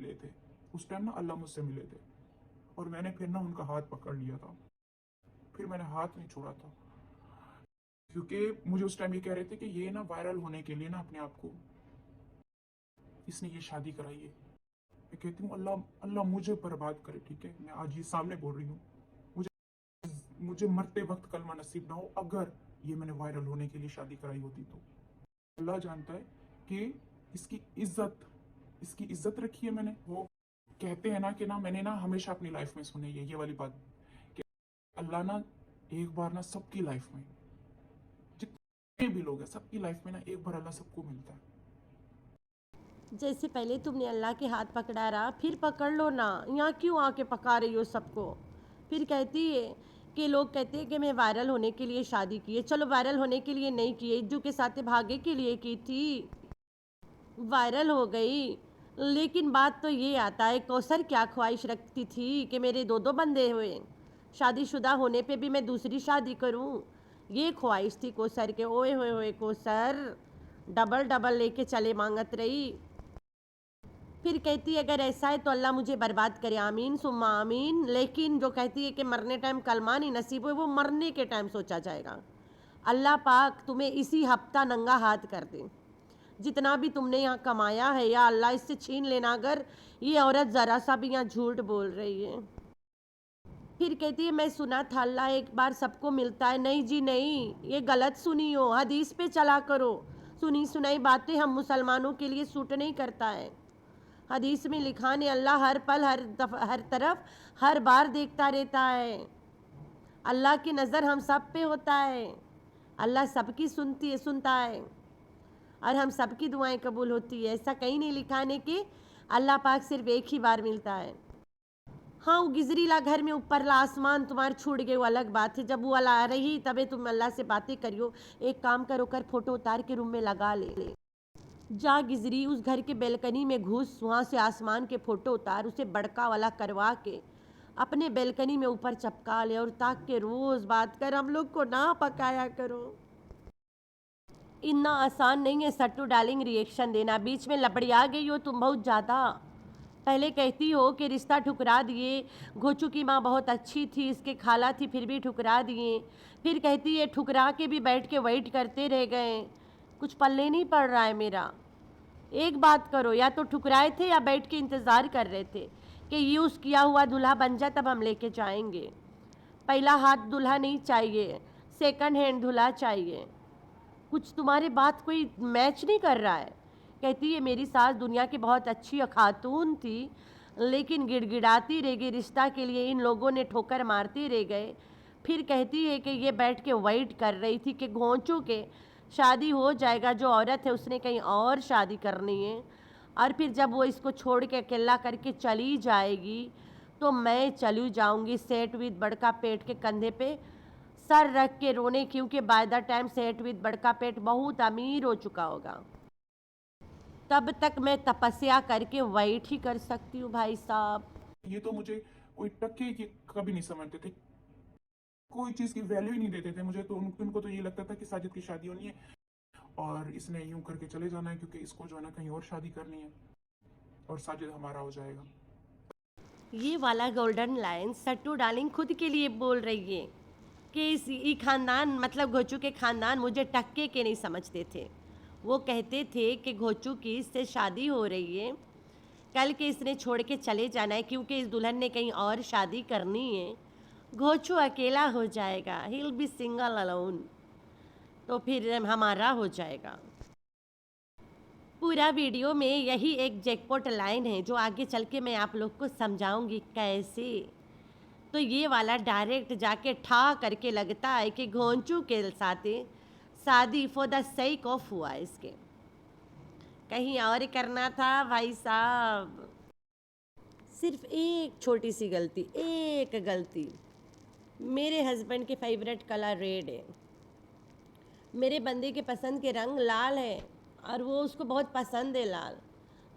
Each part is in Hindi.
मिले थे। उस टाइम ना अल्लाह मुझसे मिले थे और मैंने फिर ना उनका हाथ पकड़ लिया था। फिर मैंने हाथ नहीं छोड़ा था, क्योंकि मुझे उस टाइम ये कह रहे थे कि ये ना वायरल होने के लिए ना अपने आप को इसने ये शादी कराई है। मैं कहती हूँ अल्लाह अल्लाह मुझे बर्बाद करे, ठीक है, मैं आज ये सामने बोल रही हूँ। मुझे मुझे मरते वक्त कलमा नसीब ना हो अगर ये मैंने वायरल होने के लिए शादी कराई होती तो। अल्लाह जानता है कि इसकी इज्जत इसकी इज्जत रखी है मैंने। वो कहते हैं ना कि ना मैंने ना हमेशा अपनी लाइफ में सुनी है ये वाली बात कि अल्लाह ना एक बार ना सबकी लाइफ में, जितने भी लोग हैं सबकी लाइफ में ना एक बार अल्लाह सबको मिलता है। जैसे पहले तुमने अल्लाह के हाथ पकड़ा रहा, फिर पकड़ लो ना, यहाँ क्यों आके पका रही हो सबको। फिर कहती है कि लोग कहते हैं कि मैं वायरल होने के लिए शादी की है। चलो वायरल होने के लिए नहीं की है, इज्जू के साथ भागे के लिए की थी, वायरल हो गई। लेकिन बात तो ये आता है, कौसर क्या ख्वाहिश रखती थी कि मेरे दो दो बंदे हुए, शादीशुदा होने पे भी मैं दूसरी शादी करूं। ये ख्वाहिश थी कौसर के। ओए होए होए कौसर डबल डबल लेके चले मांगत रही। फिर कहती है अगर ऐसा है तो अल्लाह मुझे बर्बाद करे, आमीन सुम्मा आमीन। लेकिन जो कहती है कि मरने टाइम कलमा नहीं नसीब हुए, वो मरने के टाइम सोचा जाएगा। अल्लाह पाक तुम्हें इसी हफ्ता नंगा हाथ कर दे। जितना भी तुमने यहाँ कमाया है या अल्लाह इससे छीन लेना अगर ये औरत ज़रा सा भी यहाँ झूठ बोल रही है। फिर कहती है मैं सुना था अल्लाह एक बार सबको मिलता है। नहीं जी नहीं, ये गलत सुनी हो, हदीस पे चला करो। सुनी सुनाई बातें हम मुसलमानों के लिए सूट नहीं करता है। हदीस में लिखा ने अल्लाह हर पल हर तरफ हर बार देखता रहता है। अल्लाह की नज़र हम सब पे होता है। अल्लाह सबकी सुनता है और हम सबकी दुआएं कबूल होती है। ऐसा कहीं नहीं लिखा ने कि अल्लाह पाक सिर्फ एक ही बार मिलता है। हाँ वो गिजरीला घर में ऊपर ला आसमान तुम्हारे छूट गए, वो अलग बात है। जब वो वाला आ रही तबे तुम अल्लाह से बातें करियो। एक काम करो कर फोटो उतार के रूम में लगा ले। जा गिजरी उस घर के बेलकनी में घुस, वहाँ से आसमान के फोटो उतार, उसे बड़का वाला करवा के अपने बेलकनी में ऊपर चपका ले और ताक के रोज़ बात कर, हम लोग को ना पकाया करो। इतना आसान नहीं है सट्टू डार्लिंग रिएक्शन देना। बीच में लपड़िया गई हो तुम बहुत ज़्यादा। पहले कहती हो कि रिश्ता ठुकरा दिए, घोचू की माँ बहुत अच्छी थी, इसके खाला थी, फिर भी ठुकरा दिए। फिर कहती है ठुकरा के भी बैठ के वेट करते रह गए, कुछ पल्ले नहीं पड़ रहा है मेरा। एक बात करो, या तो ठुकराए थे या बैठ के इंतज़ार कर रहे थे कि यूज़ किया हुआ दूल्हा बन जाए तब हम लेके जाएंगे। पहला हाथ दूल्हा नहीं चाहिए, सेकंड हैंड दूल्हा चाहिए। कुछ तुम्हारी बात कोई मैच नहीं कर रहा है। कहती है मेरी सास दुनिया की बहुत अच्छी खातून थी, लेकिन गिड़गिड़ाती रह गई, रिश्ता के लिए इन लोगों ने ठोकर मारते रह गए। फिर कहती है कि ये बैठ के वेट कर रही थी कि घोंचू के शादी हो जाएगा, जो औरत है उसने कहीं और शादी करनी है, और फिर जब वो इसको छोड़ के अकेला करके चली जाएगी तो मैं चली जाऊंगी सेट विद बड़का पेट के कंधे पे सर रख के रोने, क्योंकि by the time set with बड़का पेट बहुत अमीर हो चुका होगा। तब तक मैं तपस्या करके वेट ही कर सकती हूँ भाई साहब। ये तो मुझे कोई टक्के की कभी नहीं समझते थे, कोई चीज़ की वैल्यू ही नहीं देते थे। मुझे तो उनको तो ये लगता था कि साजिद की शादी होनी है और इसने यूं करके चले जाना है, क्योंकि इसको जो है ना कहीं और शादी करनी है और साजिद हमारा हो जाएगा। ये वाला गोल्डन लाइन सट्टू डार्लिंग खुद के लिए बोल रही है कि ये खानदान मतलब घोचू के खानदान मुझे टक्के के नहीं समझते थे। वो कहते थे कि घोचू की इससे शादी हो रही है, कल के इसने छोड़ के चले जाना है, क्योंकि इस दुल्हन ने कहीं और शादी करनी है। घोचू अकेला हो जाएगा, he will be single alone, तो फिर हमारा हो जाएगा। पूरा वीडियो में यही एक जैकपॉट लाइन है जो आगे चल के मैं आप लोग को समझाऊंगी कैसे। तो ये वाला डायरेक्ट जाके ठा करके लगता है कि घोंचू के साथ शादी फॉर द सेक ऑफ हुआ इसके, कहीं और करना था भाई साहब। सिर्फ एक छोटी सी गलती, एक गलती। मेरे हस्बैंड के फेवरेट कलर रेड है, मेरे बंदे के पसंद के रंग लाल है और वो उसको बहुत पसंद है लाल,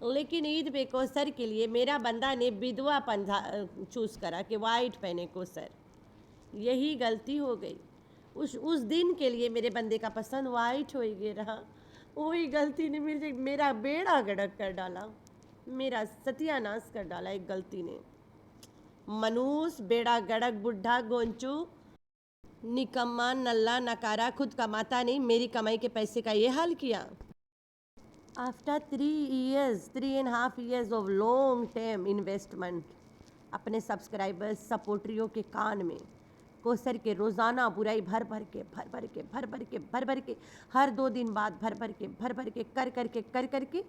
लेकिन ईद पे कोसर के लिए मेरा बंदा ने विधवा पंजा चूज़ करा कि वाइट पहने कोसर। यही गलती हो गई। उस दिन के लिए मेरे बंदे का पसंद वाइट हो गया रहा। वही गलती ने मेरा बेड़ा गड़क कर डाला। मेरा सत्यानाश कर डाला एक गलती ने। मनूस बेड़ा गड़क बुढ़ा गोंचू निकम्मा नल्ला नकारा, खुद कमाता नहीं, मेरी कमाई के पैसे का ये हाल किया। After 3.5 years of long term investment अपने सब्सक्राइबर्स सपोर्टरियों के कान में कोसर के रोज़ाना बुराई भर भर के हर 2 दिन बाद भर भर के कर के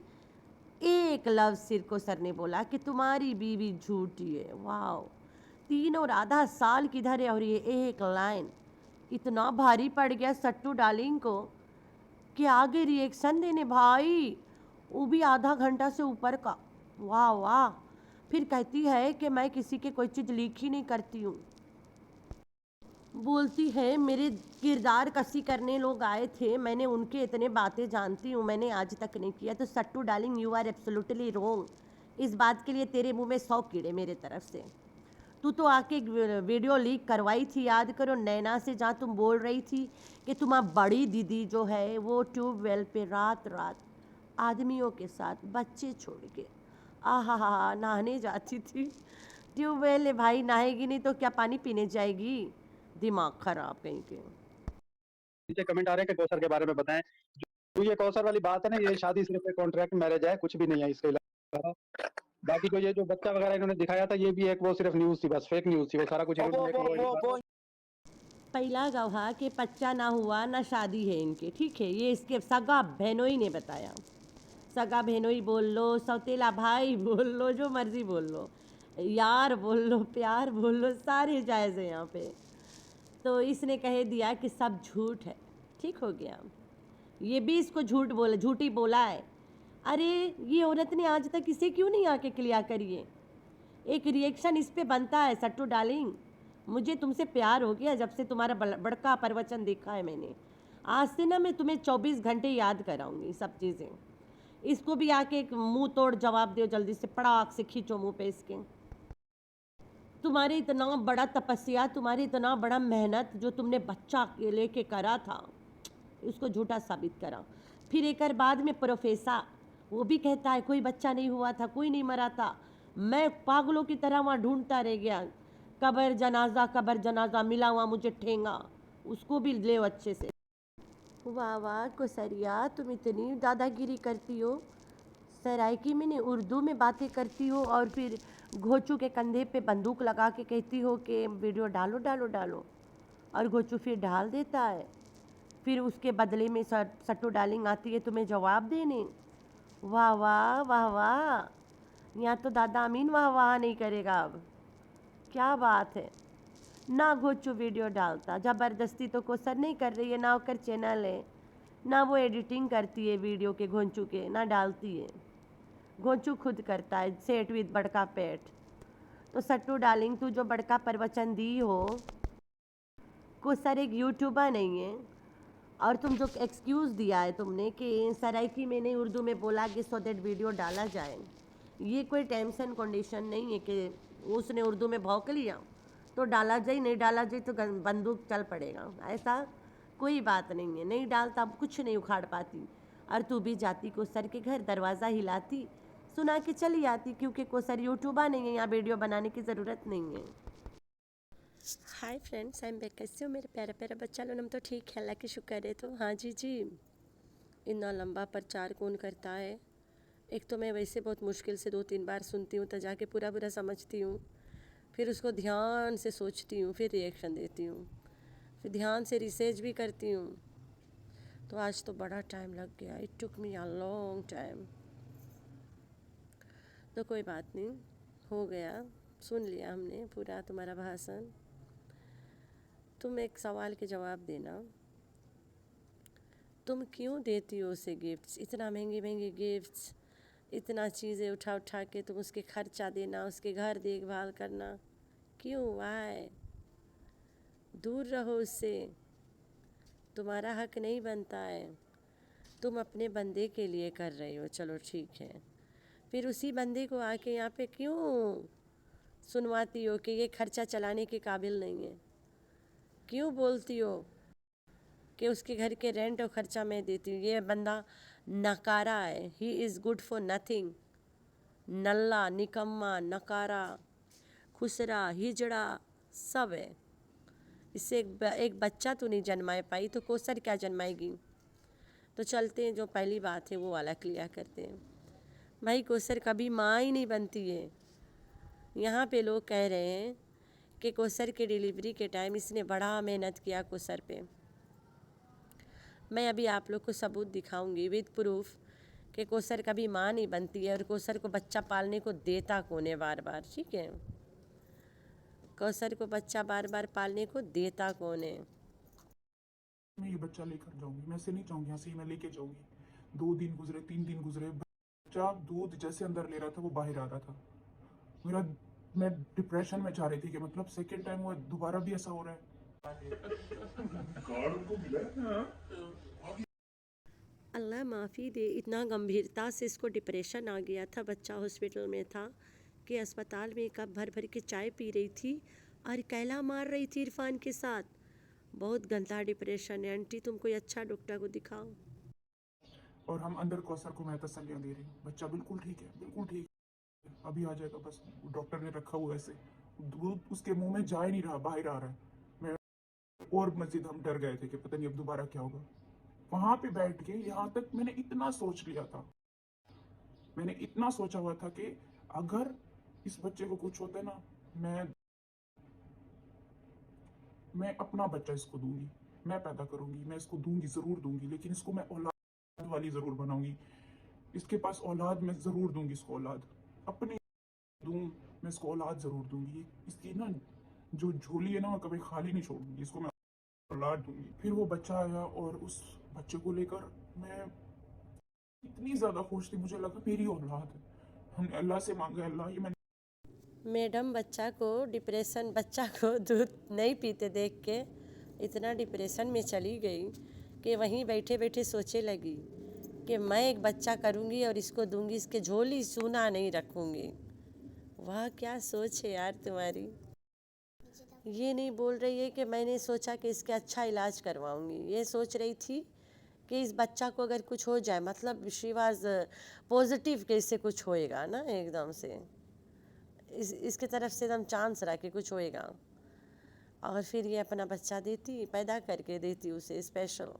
एक लव सिर को सर ने बोला कि तुम्हारी बीवी झूठी है। वाह, 3.5 साल किधर है और ये एक लाइन इतना भारी पड़ गया सट्टू डार्लिंग को कि आगे रिएक्शन देने भाई, वो भी आधा घंटा से ऊपर का। वाह वाह, फिर कहती है कि मैं किसी के कोई चीज़ लीक ही नहीं करती हूँ। बोलती है मेरे किरदार कसी करने लोग आए थे, मैंने उनके इतने बातें जानती हूँ, मैंने आज तक नहीं किया। तो Sattu darling you are absolutely wrong. इस बात के लिए तेरे मुंह में 100 कीड़े मेरे तरफ से। तू तो आके वीडियो लीक करवाई थी, याद करो, नैना से, जहाँ तुम बोल रही थी कि तुम्हारी बड़ी दीदी जो है वो ट्यूबवेल पे रात रात आदमियों के साथ बच्चे छोड़ के आहा नहाने जाती थी। ट्यूबवेल है भाई, नहाएगी नहीं तो क्या पानी पीने जाएगी? दिमाग खराब कहीं के। नीचे कमेंट आ रहे हैं कि कौसर के बारे में बताएं। जो ये कौसर वाली बात है ना, ये शादी सिर्फ एक कॉन्ट्रैक्ट मैरिज है, कुछ भी नहीं है इसके अलावा। बाकी जो ये जो बच्चा वगैरह इन्होंने दिखाया था, ये भी एक वो सिर्फ न्यूज थी, बस फेक न्यूज थी, वो सारा कुछ इन्होंने पहला गवाह के बच्चा ना हुआ ना शादी है इनके, ठीक है, ये इसके सगा बहनोई ने बताया। सगा बहनोई बोल लो, सौतेला भाई बोल लो, जो मर्जी बोल लो, यार बोल लो, प्यार बोल लो, सारे जायज़ है यहाँ पे। तो इसने कह दिया कि सब झूठ है, ठीक हो गया। ये भी इसको झूठी बोला है। अरे ये औरत ने आज तक इसे क्यों नहीं आके क्लियर करिए? एक रिएक्शन इस पे बनता है सट्टू डार्लिंग। मुझे तुमसे प्यार हो गया जब से तुम्हारा बड़का प्रवचन देखा है मैंने। आज से ना मैं तुम्हें 24 घंटे याद कराऊंगी सब चीज़ें। इसको भी आके एक मुंह तोड़ जवाब दो जल्दी से, पड़ाक से खींचो मुंह पे इसके। तुम्हारे इतना बड़ा तपस्या, तुम्हारी इतना बड़ा मेहनत जो तुमने बच्चा के लेके करा था, उसको झूठा साबित करा। फिर एक बाद में प्रोफेसर वो भी कहता है कोई बच्चा नहीं हुआ था, कोई नहीं मरा था, मैं पागलों की तरह वहाँ ढूंढता रह गया, कबर जनाजा मिला वहाँ मुझे ठेंगा, उसको भी ले अच्छे से। वाह वाह कोसरिया, तुम इतनी दादागिरी करती हो, सराइकी में नहीं उर्दू में बातें करती हो और फिर घोचू के कंधे पे बंदूक लगा के कहती हो कि वीडियो डालो डालो डालो, और घोचू फिर डाल देता है। फिर उसके बदले में सट्टू डार्लिंग आती है तुम्हें जवाब देने। वाह वाह वाह वाह, यहाँ तो दादा अमीन वाह वाह नहीं करेगा अब। क्या बात है, ना घोचू वीडियो डालता, ज़बरदस्ती तो कोसर नहीं कर रही है, ना होकर चैनल है, ना वो एडिटिंग करती है वीडियो के घोंचू के, ना डालती है, घोंचू खुद करता है, सेट विद बड़का पेट। तो सट्टू डार्लिंग तू जो बड़का प्रवचन दी हो, कोसर एक यूट्यूबर नहीं है, और तुम जो एक्सक्यूज़ दिया है तुमने कि सराइकी में नहीं उर्दू में बोला कि सो दैट वीडियो डाला जाए, ये कोई टर्म्स एंड कंडीशन नहीं है कि उसने उर्दू में भौंक लिया तो डाला जाए, नहीं डाला जाए तो बंदूक चल पड़ेगा, ऐसा कोई बात नहीं है। नहीं डालता कुछ नहीं उखाड़ पाती, और तू भी जाती कोसर के घर, दरवाज़ा हिलाती, सुना के चली आती, क्योंकि कोसर यूट्यूबर नहीं है, यहाँ वीडियो बनाने की ज़रूरत नहीं है। Hi friends, I am back. कैसे हो मेरे प्यारा प्यारा बच्चा लोग? हम तो ठीक है, अल्लाह की शुक्र है। तो हाँ जी जी, इतना लंबा प्रचार कौन करता है? एक तो मैं वैसे बहुत मुश्किल से 2-3 बार सुनती हूँ, तो जाके पूरा पूरा समझती हूँ, फिर उसको ध्यान से सोचती हूँ, फिर रिएक्शन देती हूँ, फिर ध्यान से रिसर्च भी करती हूँ। तो आज तो बड़ा टाइम लग गया, it took me a long time. तो कोई बात नहीं, हो गया, सुन लिया हमने पूरा तुम्हारा भाषण। तुम एक सवाल के जवाब देना, तुम क्यों देती हो उसे गिफ्ट्स, इतना महंगी महंगी गिफ्ट्स, इतना चीज़ें उठा उठा के तुम उसके खर्चा देना, उसके घर देखभाल करना, क्यों? वाई? दूर रहो उससे, तुम्हारा हक नहीं बनता है। तुम अपने बंदे के लिए कर रही हो, चलो ठीक है, फिर उसी बंदे को आके यहाँ पे क्यों सुनवाती हो कि ये खर्चा चलाने के काबिल नहीं है? क्यों बोलती हो कि उसके घर के रेंट और ख़र्चा मैं देती हूँ? ये बंदा नकारा है, he is good for nothing. नल्ला, निकम्मा, नकारा, खुसरा, हिजड़ा सब है। इससे एक बच्चा तो नहीं जन्मा पाई तो कोसर क्या जन्माएगी। तो चलते हैं, जो पहली बात है वो वाला क्लियर करते हैं। भाई कोसर कभी माँ ही नहीं बनती है। यहाँ पे लोग कह रहे हैं कि कोसर के डिलीवरी के टाइम इसने बड़ा मेहनत किया कोसर पे। मैं अभी आप लोग को सबूत दिखाऊंगी विद प्रूफ कि कोसर कभी माँ नहीं बनती है और कोसर को बच्चा पालने को देता कौन है बार बार। ठीक है, कोसर को बच्चा बार बार पालने को देता कौन है। मैं ये बच्चा लेकर जाऊंगी, मैं इसे नहीं चाहूंगी यहाँ से, मैं लेके जाऊंगी। 2 दिन गुजरे, 3 दिन गुजरे, बच्चा दूध जैसे अंदर ले रहा था वो बाहर आ रहा था। मेरा मैं डिप्रेशन में जा रही थी कि मतलब सेकेंड टाइम वो दोबारा भी ऐसा हो रहा है। अल्लाह माफ़ी दे, इतना गंभीरता से इसको डिप्रेशन आ गया था। बच्चा हॉस्पिटल में था कि अस्पताल में कप भर भर के चाय पी रही थी और कैला मार रही थी इरफान के साथ। बहुत गंदा डिप्रेशन है। आंटी तुम कोई अच्छा डॉक्टर को दिखाओ। और हम अंदर कौसर को मैं तसल्लियाँ दे रही हूँ, बच्चा बिल्कुल ठीक है, बिल्कुल ठीक है, अभी आ जाएगा। बस डॉक्टर ने रखा हुआ ऐसे, दूध उसके मुंह में जा ही नहीं रहा, बाहर आ रहा है। मैं और मजीद हम डर गए थे कि पता नहीं अब दोबारा क्या होगा। वहां पे बैठ के यहाँ तक मैंने इतना सोच लिया था, मैंने इतना सोचा हुआ था कि अगर इस बच्चे को कुछ होता है ना, मैं अपना बच्चा इसको दूंगी, मैं पैदा करूंगी, मैं इसको दूंगी, जरूर दूंगी, लेकिन इसको मैं औलाद वाली जरूर बनाऊंगी। इसके पास औलाद मैं जरूर दूंगी, इसको औलाद अपनी दूं, मैं इसको औलाद जरूर दूंगी। इसकी ना जो झोली है ना मैं कभी खाली नहीं छोड़ूंगी, इसको मैं औलाद दूंगी। फिर वो बच्चा आया और उस बच्चे को लेकर मैं इतनी ज्यादा खुश थी, मुझे लगा मेरी औलाद है। हमने अल्लाह से मांगा, अल्लाह ये मैंने मैडम बच्चा को दूध नहीं पीते देख के इतना डिप्रेशन में चली गई कि वहीं बैठे बैठे सोचे लगी कि मैं एक बच्चा करूँगी और इसको दूंगी, इसके झोली सूना नहीं रखूँगी। वाह क्या सोच है यार तुम्हारी। ये नहीं बोल रही है कि मैंने सोचा कि इसके अच्छा इलाज करवाऊँगी। ये सोच रही थी कि इस बच्चा को अगर कुछ हो जाए, मतलब शी वाज पॉजिटिव कि इससे कुछ होएगा ना एकदम से, इसके तरफ से एकदम चांस रहा कि कुछ होएगा। और फिर ये अपना बच्चा देती, पैदा करके देती उसे स्पेशल।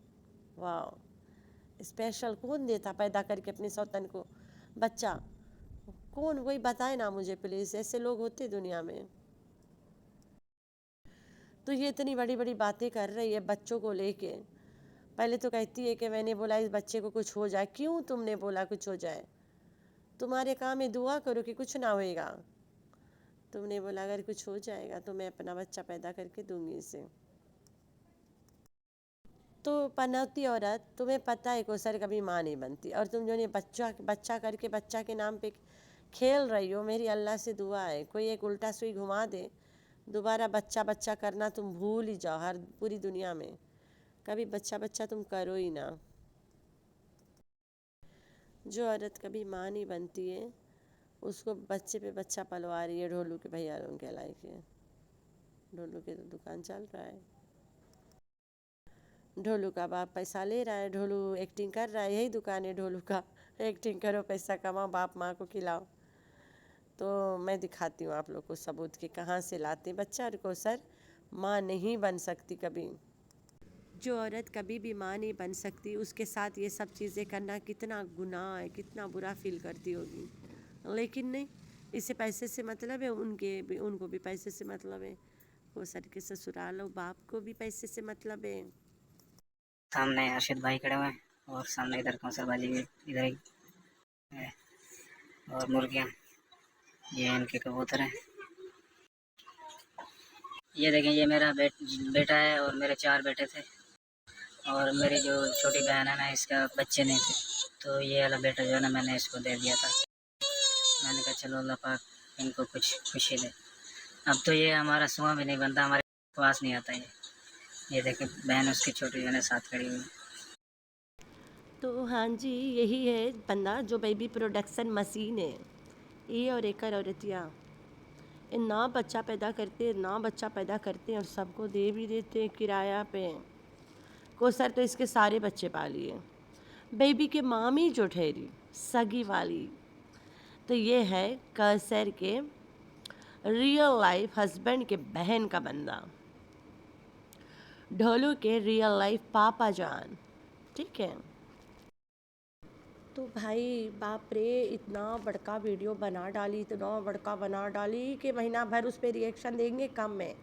वाह, स्पेशल कौन देता पैदा करके अपने सौतन को बच्चा? कौन, वही बताए ना मुझे प्लीज़। ऐसे लोग होते दुनिया में। तो ये इतनी बड़ी बड़ी बातें कर रही है बच्चों को लेके। पहले तो कहती है कि मैंने बोला इस बच्चे को कुछ हो जाए। क्यों तुमने बोला कुछ हो जाए? तुम्हारे काम में दुआ करो कि कुछ ना होएगा। तुमने बोला अगर कुछ हो जाएगा तो मैं अपना बच्चा पैदा करके दूंगी इसे। तो पनौती औरत, तुम्हें पता है कोसर कभी माँ नहीं बनती, और तुम जो ने बच्चा करके बच्चा के नाम पे खेल रही हो। मेरी अल्लाह से दुआ है कोई एक उल्टा सुई घुमा दे, दोबारा बच्चा बच्चा करना तुम भूल ही जाओ। हर पूरी दुनिया में कभी बच्चा बच्चा तुम करो ही ना। जो औरत कभी माँ नहीं बनती है उसको बच्चे पे बच्चा पलवा रही है। ढोलू के भैया उनके लायक है। ढोलू की तो दुकान चल रहा है, ढोलू का बाप पैसा ले रहा है, ढोलू एक्टिंग कर रहा है। यही दुकान है ढोलू का, एक्टिंग करो पैसा कमाओ बाप माँ को खिलाओ। तो मैं दिखाती हूँ आप लोग को सबूत कि कहाँ से लाते बच्चा। और कोसर माँ नहीं बन सकती कभी। जो औरत कभी भी माँ नहीं बन सकती उसके साथ ये सब चीज़ें करना कितना गुनाह है, कितना बुरा फील करती होगी। लेकिन नहीं, इसे पैसे से मतलब है, उनको भी पैसे से मतलब है। कोसर के ससुराल और बाप को भी पैसे से मतलब है। सामने अर्शद भाई खड़े हुए हैं और सामने इधर कौसर भाजी भी इधर ही है। और मुर्गियाँ, ये इनके कबूतर हैं। ये देखें, ये मेरा बेटा है और मेरे 4 बेटे थे। और मेरी जो छोटी बहन है ना, इसका बच्चे नहीं थे, तो ये वाला बेटा जो है ना मैंने इसको दे दिया था। मैंने कहा चलो अल्लाह पाक इनको कुछ खुशी दे। अब तो ये हमारा सुआ भी नहीं बनता, हमारे पास नहीं आता ये देखें बहन उसकी छोटी जो है साथ खड़ी हुई। तो हाँ जी, यही है बंदा जो बेबी प्रोडक्शन मशीन है। ये और एक औरतिया ना बच्चा पैदा करते, ना बच्चा पैदा करते और सबको दे भी देते हैं किराया पे। कोसर तो इसके सारे बच्चे पालिए। बेबी के मामी जो ठहरी सगी वाली, तो ये है कौसर के रियल लाइफ हस्बैंड के बहन का बंदा, ढोलू के रियल लाइफ पापा जान। ठीक है, तो भाई बाप रे, इतना बड़का वीडियो बना डाली, इतना बड़का बना डाली कि महीना भर उस पर रिएक्शन देंगे कम में।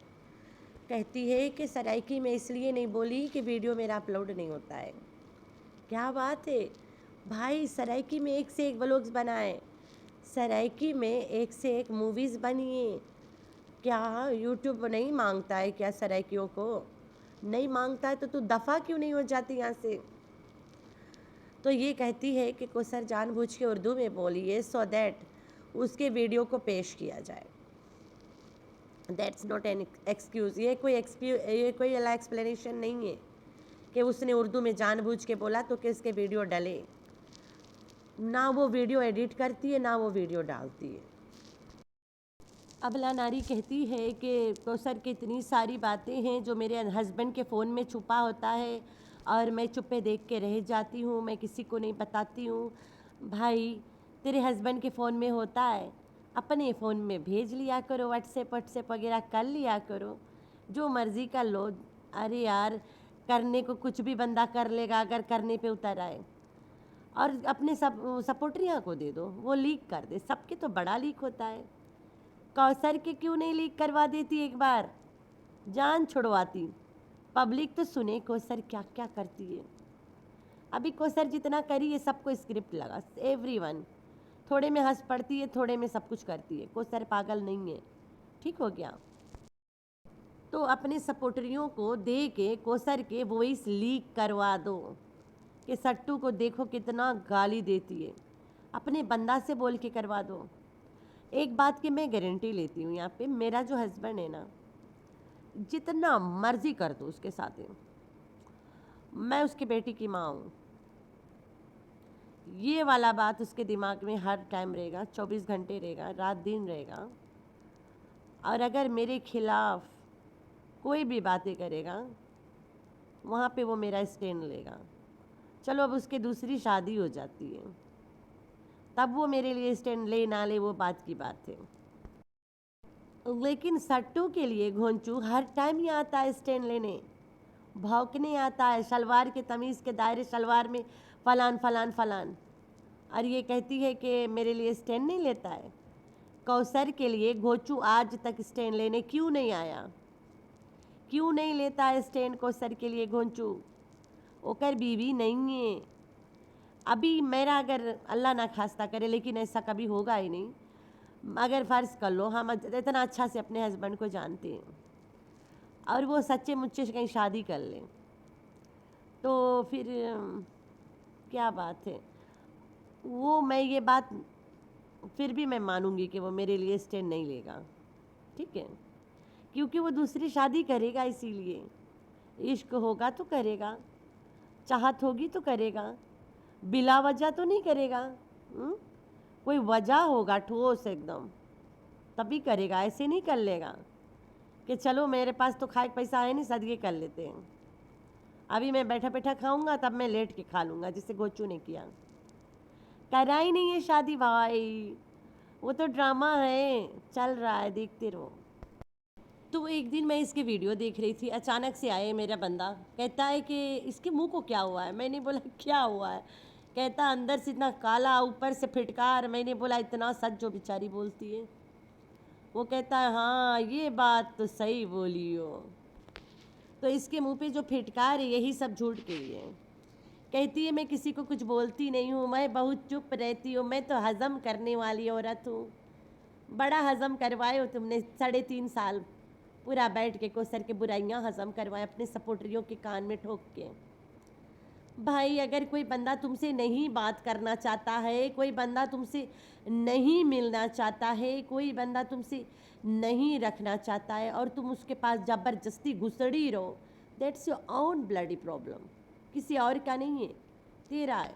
कहती है कि सराइकी में इसलिए नहीं बोली कि वीडियो मेरा अपलोड नहीं होता है। क्या बात है भाई, सराइकी में एक से एक व्लॉग्स बनाए, सराइकी में एक से एक मूवीज़ बनिए। क्या यूट्यूब नहीं मांगता है क्या सराइकियों को? नहीं मांगता है तो तू दफ़ा क्यों नहीं हो जाती यहाँ से? तो ये कहती है कि कौसर जानबूझ के उर्दू में बोली है सो दैट उसके वीडियो को पेश किया जाए। That's not an excuse. ये कोई अला एक्सप्लेनेशन नहीं है कि उसने उर्दू में जानबूझ के बोला तो कि इसके वीडियो डले। ना वो वीडियो एडिट करती है, ना वो वीडियो डालती है। अबला नारी कहती है कि कौसर की इतनी सारी बातें हैं जो मेरे हस्बैंड के फ़ोन में छुपा होता है और मैं चुप्पे देख के रह जाती हूँ, मैं किसी को नहीं बताती हूँ। भाई तेरे हस्बैंड के फ़ोन में होता है, अपने फ़ोन में भेज लिया करो, व्हाट्सएप वगैरह कर लिया करो, जो मर्ज़ी कर लो। अरे यार, करने को कुछ भी बंदा कर लेगा अगर करने पे उतर आए। और अपने सब सपोर्टरियाँ को दे दो, वो लीक कर दे। सबके तो बड़ा लीक होता है, कौसर के क्यों नहीं लीक करवा देती? एक बार जान छुड़वाती। पब्लिक तो सुने कौसर क्या क्या करती है। अभी कौसर जितना करी है सबको स्क्रिप्ट लगा, एवरीवन। थोड़े में हंस पड़ती है, थोड़े में सब कुछ करती है। कौसर पागल नहीं है, ठीक हो गया? तो अपने सपोर्टरियों को दे के कौसर के वॉइस लीक करवा दो कि सट्टू को देखो कितना गाली देती है। अपने बंदा से बोल के करवा दो। एक बात की मैं गारंटी लेती हूँ यहाँ पे, मेरा जो हस्बैंड है ना, जितना मर्जी कर दो उसके साथ है, मैं उसकी बेटी की माँ हूँ। ये वाला बात उसके दिमाग में हर टाइम रहेगा, 24 घंटे रहेगा, रात दिन रहेगा। और अगर मेरे खिलाफ कोई भी बातें करेगा वहाँ पे वो मेरा स्टैंड लेगा। चलो अब उसके दूसरी शादी हो जाती है, तब वो मेरे लिए स्टैंड ले ना ले वो बात की बात है। लेकिन सट्टू के लिए घोंचू हर टाइम ही आता है स्टैंड लेने, भौंकने आता है शलवार के तमीज़ के दायरे, शलवार में फलान फलान फलान। और ये कहती है कि मेरे लिए स्टैंड नहीं लेता है। कौसर के लिए घोंचू आज तक स्टैंड लेने क्यों नहीं आया? क्यों नहीं लेता है स्टैंड कौसर के लिए घोंचू? ओकर बीवी नहीं है। अभी मेरा अगर अल्लाह ना खास्ता करे, लेकिन ऐसा कभी होगा ही नहीं, अगर फ़र्ज़ कर लो हम इतना अच्छा से अपने हस्बैंड को जानते हैं और वो सच्चे मुच्चे से कहीं शादी कर लें, तो फिर क्या बात है? वो मैं ये बात फिर भी मैं मानूंगी कि वो मेरे लिए स्टैंड नहीं लेगा, ठीक है? क्योंकि वो दूसरी शादी करेगा, इसीलिए। इश्क होगा तो करेगा, चाहत होगी तो करेगा, बिला वजह तो नहीं करेगा। कोई वजह होगा ठोस एकदम, तभी करेगा। ऐसे नहीं कर लेगा कि चलो मेरे पास तो खाए पैसा है नहीं, सदके कर लेते हैं, अभी मैं बैठा बैठा खाऊंगा तब मैं लेट के खा लूँगा, जिसे गोचू ने किया। करा ही नहीं है शादी भाई, वो तो ड्रामा है, चल रहा है, देखते रहो। तो एक दिन मैं इसके वीडियो देख रही थी, अचानक से आए मेरा बंदा, कहता है कि इसके मुंह को क्या हुआ है? मैंने बोला क्या हुआ है? कहता अंदर से इतना काला, ऊपर से फिटकार। मैंने बोला इतना सच जो बेचारी बोलती है। वो कहता है हाँ ये बात तो सही बोली हो। तो इसके मुंह पे जो फिटकार है यही सब झूठ के लिए है। कहती है मैं किसी को कुछ बोलती नहीं हूँ, मैं बहुत चुप रहती हूँ, मैं तो हज़म करने वाली औरत हूँ। बड़ा हज़म करवाए हो तुमने, 3.5 साल पूरा बैठ के कौसर के बुराइयाँ हज़म करवाए अपने सपोर्टरियों के कान में ठोक के। भाई अगर कोई बंदा तुमसे नहीं बात करना चाहता है, कोई बंदा तुमसे नहीं मिलना चाहता है, कोई बंदा तुमसे नहीं रखना चाहता है और तुम उसके पास ज़बरदस्ती घुसड़ी रहो, that's your own bloody problem, किसी और का नहीं है, तेरा है।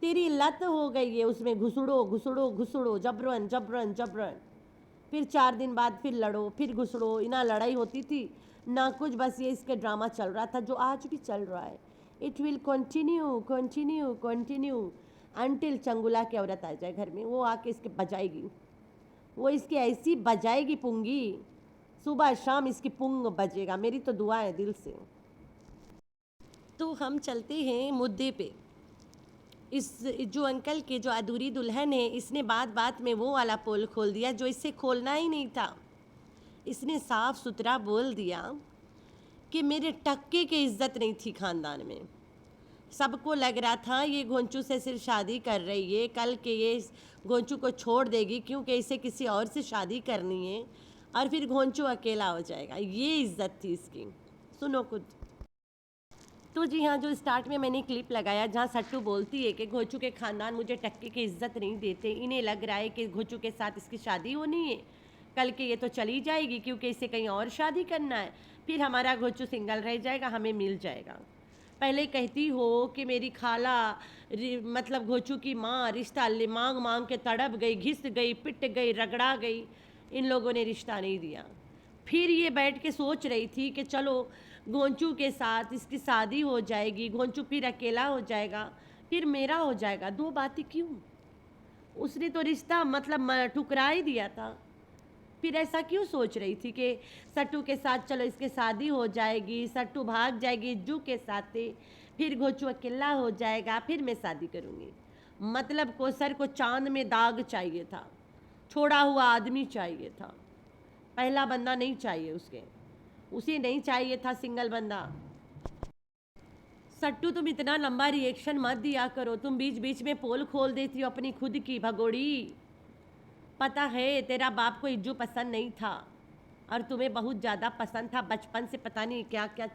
तेरी लत हो गई है उसमें घुसड़ो घुसड़ो घुसड़ो, जबरन जबरन जबरन। फिर 4 दिन बाद फिर लड़ो, फिर घुसड़ो। ना लड़ाई होती थी ना कुछ, बस ये इसके ड्रामा चल रहा था जो आज भी चल रहा है। It will continue continue continue. Until चंगुला की औरत आ जाए घर में, वो आके इसके बजाएगी, वो इसकी ऐसी बजाएगी पुंगी, सुबह शाम इसकी पुंग बजेगा। मेरी तो दुआ है दिल से। तो हम चलते हैं मुद्दे पे। इस जो अंकल के जो अधूरी दुल्हन है, इसने बात बात में वो वाला पोल खोल दिया जो इससे खोलना ही नहीं था। इसने साफ सुथरा बोल दिया कि मेरे टक्के की इज्जत नहीं थी खानदान में। सबको लग रहा था ये घोंचू से सिर्फ शादी कर रही है, कल के ये इस घोंचू को छोड़ देगी क्योंकि इसे किसी और से शादी करनी है और फिर घोंचू अकेला हो जाएगा। ये इज्जत थी इसकी। सुनो खुद। तो जी हाँ, जो स्टार्ट में मैंने क्लिप लगाया जहाँ सट्टू बोलती है कि घोंचू के ख़ानदान मुझे टक्के की इज्जत नहीं देते, इन्हें लग रहा है कि घोंचू के साथ इसकी शादी होनी है, कल के ये तो चली जाएगी क्योंकि इसे कहीं और शादी करना है, फिर हमारा घोंचू सिंगल रह जाएगा, हमें मिल जाएगा। पहले कहती हो कि मेरी खाला मतलब घोंचू की माँ रिश्ता मांग मांग के तड़प गई, घिस गई, पिट गई, रगड़ा गई, इन लोगों ने रिश्ता नहीं दिया। फिर ये बैठ के सोच रही थी कि चलो घोंचू के साथ इसकी शादी हो जाएगी, घोंचू फिर अकेला हो जाएगा, फिर मेरा हो जाएगा। दो बातें क्यों? उसने तो रिश्ता मतलब ठुकरा ही दिया था। फिर ऐसा क्यों सोच रही थी कि सट्टू के साथ चलो इसके शादी हो जाएगी, सट्टू भाग जाएगी इज्जू के साथ, फिर घोंचू अकेला हो जाएगा, फिर मैं शादी करूँगी। मतलब कोसर को चांद में दाग चाहिए था, छोड़ा हुआ आदमी चाहिए था, पहला बंदा नहीं चाहिए उसे नहीं चाहिए था सिंगल बंदा। सट्टू तुम इतना लंबा रिएक्शन मत दिया करो, तुम बीच बीच में पोल खोल देती हो अपनी खुद की भगोड़ी। पता है तेरा बाप को इज्जू पसंद नहीं था और तुम्हें बहुत ज़्यादा पसंद था, बचपन से पता नहीं क्या क्या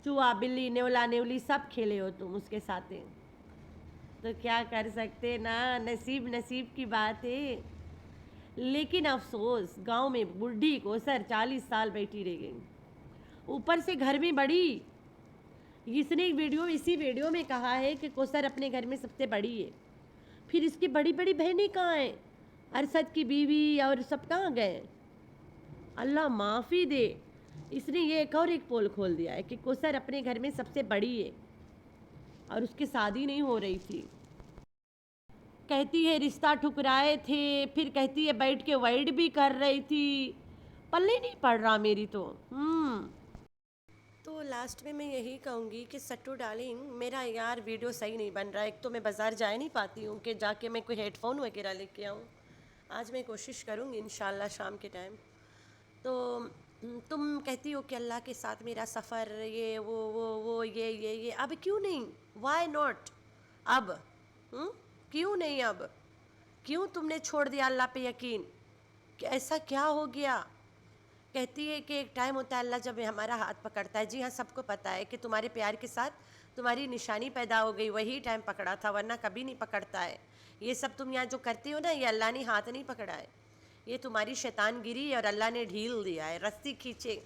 चूहा बिल्ली नेवला नेवली सब खेले हो तुम उसके साथ। तो क्या कर सकते ना, नसीब की बात है। लेकिन अफसोस गांव में बुढ़ी को सर 40 साल बैठी रह गई, ऊपर से घर में बड़ी। इसने इसी वीडियो में कहा है कि कोसर अपने घर में सबसे बड़ी है, फिर इसकी बड़ी बड़ी बहनें कहाँ हैं, अरसद की बीवी और सब कहाँ गए? अल्लाह माफ़ी दे। इसने ये एक और एक पोल खोल दिया है कि कोसर अपने घर में सबसे बड़ी है और उसकी शादी नहीं हो रही थी। कहती है रिश्ता ठुकराए थे, फिर कहती है बैठ के वाइड भी कर रही थी। पल्ले नहीं पड़ रहा मेरी तो। तो लास्ट में मैं यही कहूँगी कि सट्टू डार्लिंग, मेरा यार वीडियो सही नहीं बन रहा है। एक तो मैं बाज़ार जा नहीं पाती हूँ कि जाके मैं कोई हेडफोन वगैरह लेके आऊँ। आज मैं कोशिश करूँगी इंशाल्लाह शाम के टाइम। तो तुम कहती हो कि अल्लाह के साथ मेरा सफ़र ये वो ये अब क्यों नहीं? Why not? अब क्यों नहीं? अब क्यों तुमने छोड़ दिया अल्लाह पे यकीन? कि ऐसा क्या हो गया? कहती है कि एक टाइम होता है अल्लाह जब हमारा हाथ पकड़ता है। जी हाँ, सबको पता है कि तुम्हारे प्यार के साथ तुम्हारी निशानी पैदा हो गई, वही टाइम पकड़ा था, वरना कभी नहीं पकड़ता है। ये सब तुम यहाँ जो करती हो ना, ये अल्लाह ने हाथ नहीं पकड़ा है, ये तुम्हारी शैतानगिरी है और अल्लाह ने ढील दिया है, रस्सी खींचे।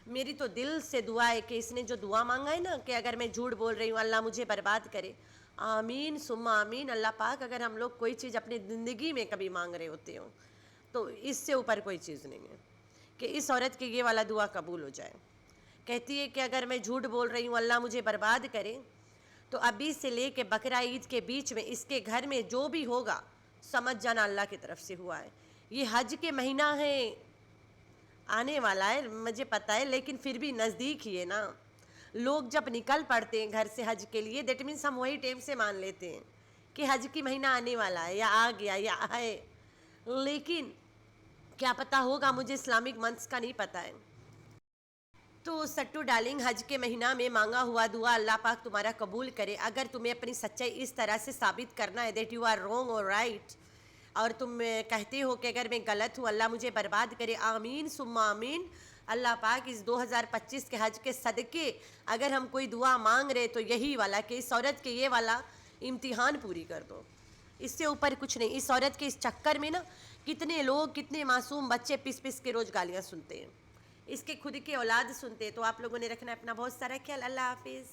मेरी तो दिल से दुआ है कि इसने जो दुआ मांगा है ना कि अगर मैं झूठ बोल रही हूँ अल्लाह मुझे बर्बाद करे, आमीन सुम्मा आमीन। अल्लाह पाक, अगर हम लोग कोई चीज़ अपनी ज़िंदगी में कभी मांग रहे होते हो तो इससे ऊपर कोई चीज़ नहीं है कि इस औरत के ये वाला दुआ कबूल हो जाए। कहती है कि अगर मैं झूठ बोल रही हूँ अल्लाह मुझे बर्बाद करे, तो अभी से ले के बकरा ईद के बीच में इसके घर में जो भी होगा समझ जाना अल्लाह की तरफ से हुआ है। ये हज के महीना है, आने वाला है मुझे पता है, लेकिन फिर भी नज़दीक ही है ना। लोग जब निकल पड़ते हैं घर से हज के लिए, दैट मीन्स हम वही टाइम से मान लेते हैं कि हज की महीना आने वाला है या आ गया या आए, लेकिन क्या पता होगा, मुझे इस्लामिक मंथ्स का नहीं पता है। तो सट्टू डार्लिंग, हज के महीना में मांगा हुआ दुआ अल्लाह पाक तुम्हारा कबूल करे। अगर तुम्हें अपनी सच्चाई इस तरह से साबित करना है दैट यू आर रॉन्ग और राइट, और तुम कहते हो कि अगर मैं गलत हूँ अल्लाह मुझे बर्बाद करे, आमीन सुम्मा आमीन। अल्लाह पाक इस 2025 के हज के सदके अगर हम कोई दुआ मांग रहे तो यही वाला कि इस औरत के ये वाला इम्तिहान पूरी कर दो, इससे ऊपर कुछ नहीं। इस औरत के इस चक्कर में ना कितने लोग, कितने मासूम बच्चे पिस पिस के रोज़ गालियाँ सुनते हैं, इसके खुद के औलाद सुनते हैं। तो आप लोगों ने रखना है अपना बहुत सारा ख्याल। अल्लाह हाफिज़।